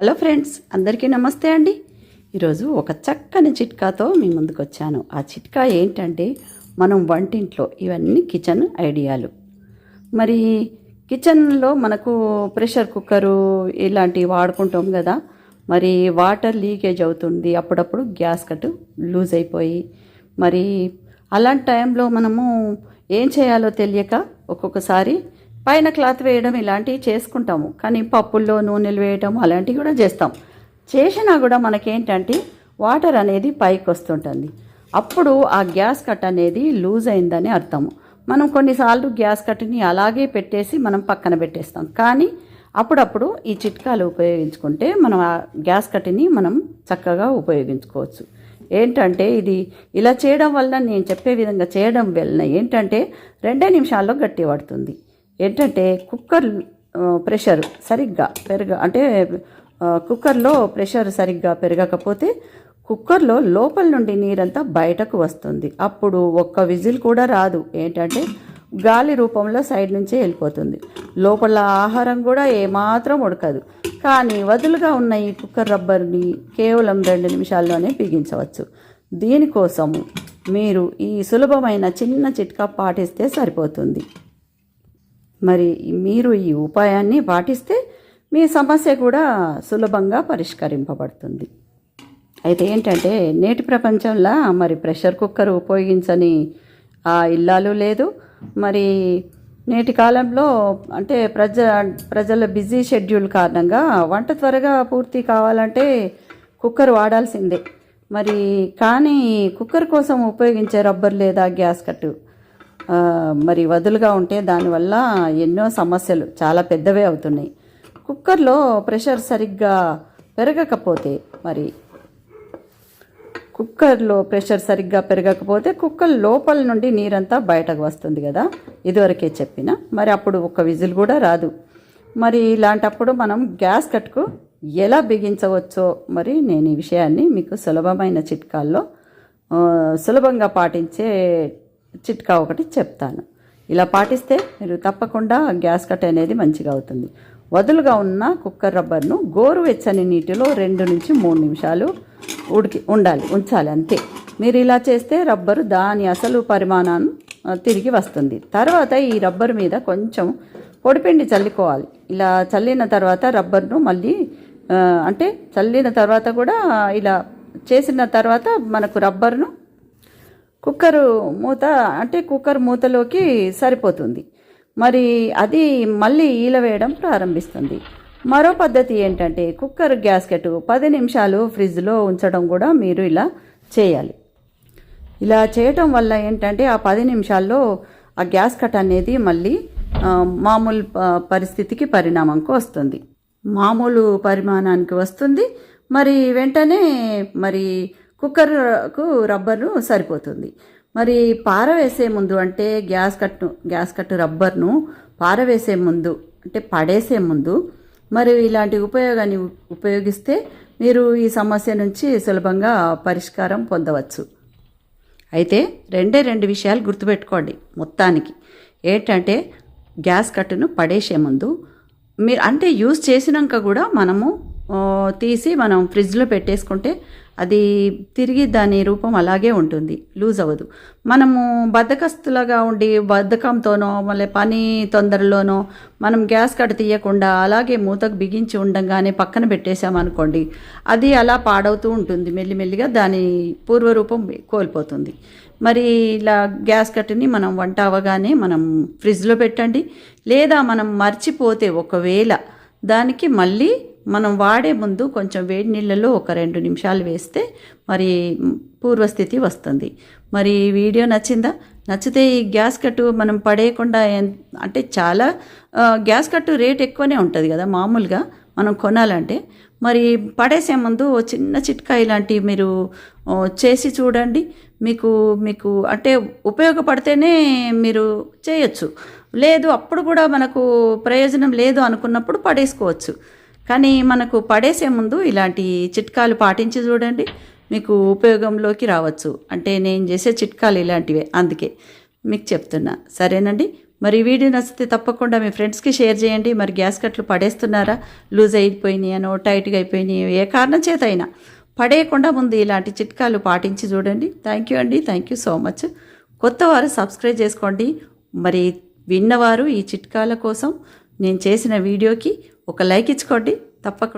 Hello friends, అందరికీ నమస్తే అండి. ఈరోజు ఒక చక్కని చిట్కాతో మీ ముందుకు వచ్చాను. ఆ చిట్కా ఏంటంటే మనం వంటింట్లో ఇవన్నీ కిచెన్ ఐడియాలు. మరి కిచెన్లో మనకు ప్రెషర్ కుక్కరు ఇలాంటివి వాడుకుంటాం కదా. మరి వాటర్ లీకేజ్ అవుతుంది, అప్పుడప్పుడు గ్యాస్ కట్ లూజ్ అయిపోయి మరి అలాంటి టైంలో మనము ఏం చేయాలో తెలియక ఒక్కొక్కసారి పైన క్లాత్ వేయడం ఇలాంటివి చేసుకుంటాము. కానీ పప్పుల్లో నూనెలు వేయడం అలాంటివి కూడా చేస్తాం. చేసినా కూడా మనకేంటంటే వాటర్ అనేది పైకి వస్తుంటుంది. అప్పుడు ఆ గ్యాస్ కట్ అనేది లూజ్ అయిందని అర్థము. మనం కొన్నిసార్లు గ్యాస్ కట్ని అలాగే పెట్టేసి మనం పక్కన పెట్టేస్తాం. కానీ అప్పుడప్పుడు ఈ చిట్కాలు ఉపయోగించుకుంటే మనం ఆ గ్యాస్ కట్ని మనం చక్కగా ఉపయోగించుకోవచ్చు. ఏంటంటే ఇది ఇలా చేయడం వల్ల, నేను చెప్పే విధంగా చేయడం వలన ఏంటంటే 2 నిమిషాల్లో గట్టి పడుతుంది. ఏంటంటే కుక్కర్ ప్రెషర్ సరిగ్గా కుక్కర్లో ప్రెషర్ సరిగ్గా పెరగకపోతే కుక్కర్లో లోపల నుండి నీరంతా బయటకు వస్తుంది. అప్పుడు ఒక్క విజిల్ కూడా రాదు. ఏంటంటే గాలి రూపంలో సైడ్ నుంచే వెళ్ళిపోతుంది. లోపల ఆహారం కూడా ఏమాత్రం ఉడకదు. కానీ వదులుగా ఉన్న ఈ కుక్కర్ రబ్బర్ని కేవలం 2 నిమిషాల్లోనే బిగించవచ్చు. దీనికోసము మీరు ఈ సులభమైన చిన్న చిట్కా పాటిస్తే సరిపోతుంది. మరి మీరు ఈ ఉపాయాన్ని పాటిస్తే మీ సమస్య కూడా సులభంగా పరిష్కరింపబడుతుంది. అయితే ఏంటంటే నేటి ప్రపంచంలో మరి ప్రెషర్ కుక్కర్ ఉపయోగించని ఇల్లాలు లేదు. మరి నేటి కాలంలో అంటే ప్రజల బిజీ షెడ్యూల్ కారణంగా వంట త్వరగా పూర్తి కావాలంటే కుక్కర్ వాడాల్సిందే. మరి కానీ కుక్కర్ కోసం ఉపయోగించే రబ్బర్ లేదా గ్యాస్ కట్టు మరి వదులుగా ఉంటే దానివల్ల ఎన్నో సమస్యలు చాలా పెద్దవే అవుతున్నాయి. కుక్కర్లో ప్రెషర్ సరిగ్గా పెరగకపోతే కుక్కర్ లోపల నుండి నీరంతా బయటకు వస్తుంది కదా, ఇదివరకే చెప్పిన. మరి అప్పుడు ఒక్క విజిల్ కూడా రాదు. మరి ఇలాంటప్పుడు మనం గ్యాస్ కట్కు ఎలా బిగించవచ్చో మరి నేను ఈ విషయాన్ని మీకు సులభమైన చిట్కాల్లో సులభంగా పాటించే చిట్కా ఒకటి చెప్తాను. ఇలా పాటిస్తే మీరు తప్పకుండా గ్యాస్ కట్ అనేది మంచిగా అవుతుంది. వదులుగా ఉన్న కుక్కర్ రబ్బర్ను గోరువెచ్చని నీటిలో 2 నుంచి 3 నిమిషాలు ఉంచాలి అంతే. మీరు ఇలా చేస్తే రబ్బరు దాని అసలు పరిమాణాన్ని తిరిగి వస్తుంది. తర్వాత ఈ రబ్బర్ మీద కొంచెం పొడిపిండి చల్లుకోవాలి. ఇలా చల్లిన తర్వాత రబ్బర్ను మళ్ళీ చల్లిన తర్వాత కూడా ఇలా చేసిన తర్వాత మనకు రబ్బర్ను కుక్కర్ మూతలోకి సరిపోతుంది. మరి అది మళ్ళీ ఈలవేయడం ప్రారంభిస్తుంది. మరో పద్ధతి ఏంటంటే కుక్కర్ గ్యాస్కెట్ 10 నిమిషాలు ఫ్రిడ్జ్లో ఉంచడం కూడా మీరు ఇలా చేయాలి. ఇలా చేయటం వల్ల ఏంటంటే ఆ 10 నిమిషాల్లో ఆ గ్యాస్ కట్ అనేది మళ్ళీ మామూలు పరిమాణానికి వస్తుంది. మరి వెంటనే మరి కుక్కర్కు రబ్బరు సరిపోతుంది. మరి పారవేసే ముందు అంటే గ్యాస్ కట్టు రబ్బర్ను పారవేసే ముందు పడేసే ముందు మరి ఇలాంటి ఉపయోగాన్ని ఉపయోగిస్తే మీరు ఈ సమస్య నుంచి సులభంగా పరిష్కారం పొందవచ్చు. అయితే 2 విషయాలు గుర్తుపెట్టుకోండి మొత్తానికి. ఏంటంటే గ్యాస్ కట్టును పడేసే ముందు మీరు యూజ్ చేసినాక కూడా మనము తీసి మనం ఫ్రిడ్జ్లో పెట్టేసుకుంటే అది తిరిగి దాని రూపం అలాగే ఉంటుంది, లూజ్ అవ్వదు. మనము బద్ధకస్తులుగా ఉండి బద్ధకంతోనో మళ్ళీ పని తొందరలోనో మనం గ్యాస్ కట్ తీయకుండా అలాగే మూతకు బిగించి ఉండగానే పక్కన పెట్టేసామనుకోండి, అది అలా పాడవుతూ ఉంటుంది. మెల్లిమెల్లిగా దాని పూర్వరూపం కోల్పోతుంది. మరి ఇలా గ్యాస్ కట్ని మనం వంట అవగానే మనం ఫ్రిడ్జ్లో పెట్టండి. లేదా మనం మర్చిపోతే ఒకవేళ దానికి మళ్ళీ మనం వాడే ముందు కొంచెం వేడి నీళ్ళలో ఒక 2 నిమిషాలు వేస్తే మరి పూర్వస్థితి వస్తుంది. మరి వీడియో నచ్చితే ఈ గ్యాస్ కట్టు మనం పడేయకుండా చాలా గ్యాస్ కట్టు రేట్ ఎక్కువనే ఉంటుంది కదా మామూలుగా మనం కొనాలంటే. మరి పడేసే ముందు చిన్న చిట్కా ఇలాంటివి మీరు చేసి చూడండి. మీకు ఉపయోగపడితేనే మీరు చేయొచ్చు. లేదు అప్పుడు కూడా మనకు ప్రయోజనం లేదు అనుకున్నప్పుడు పడేసుకోవచ్చు. కానీ మనకు పడేసే ముందు ఇలాంటి చిట్కాలు పాటించి చూడండి, మీకు ఉపయోగంలోకి రావచ్చు. నేను చేసే చిట్కాలు ఇలాంటివే, అందుకే మీకు చెప్తున్నా. సరేనండి, మరి ఈ వీడియో నచ్చితే తప్పకుండా మీ ఫ్రెండ్స్కి షేర్ చేయండి. మరి గ్యాస్ కట్లు పడేస్తున్నారా, లూజ్ అయిపోయినాయనో టైట్గా అయిపోయినాయో ఏ కారణం చేత అయినా పడేయకుండా ముందు ఇలాంటి చిట్కాలు పాటించి చూడండి. థ్యాంక్ యూ అండి, థ్యాంక్ యూ సో మచ్. కొత్తవారు సబ్స్క్రైబ్ చేసుకోండి. మరి విన్నవారు ఈ చిట్కాల కోసం నేను చేసిన వీడియోకి ఒక లైక్ ఇచ్చుకోండి తప్పకుండా.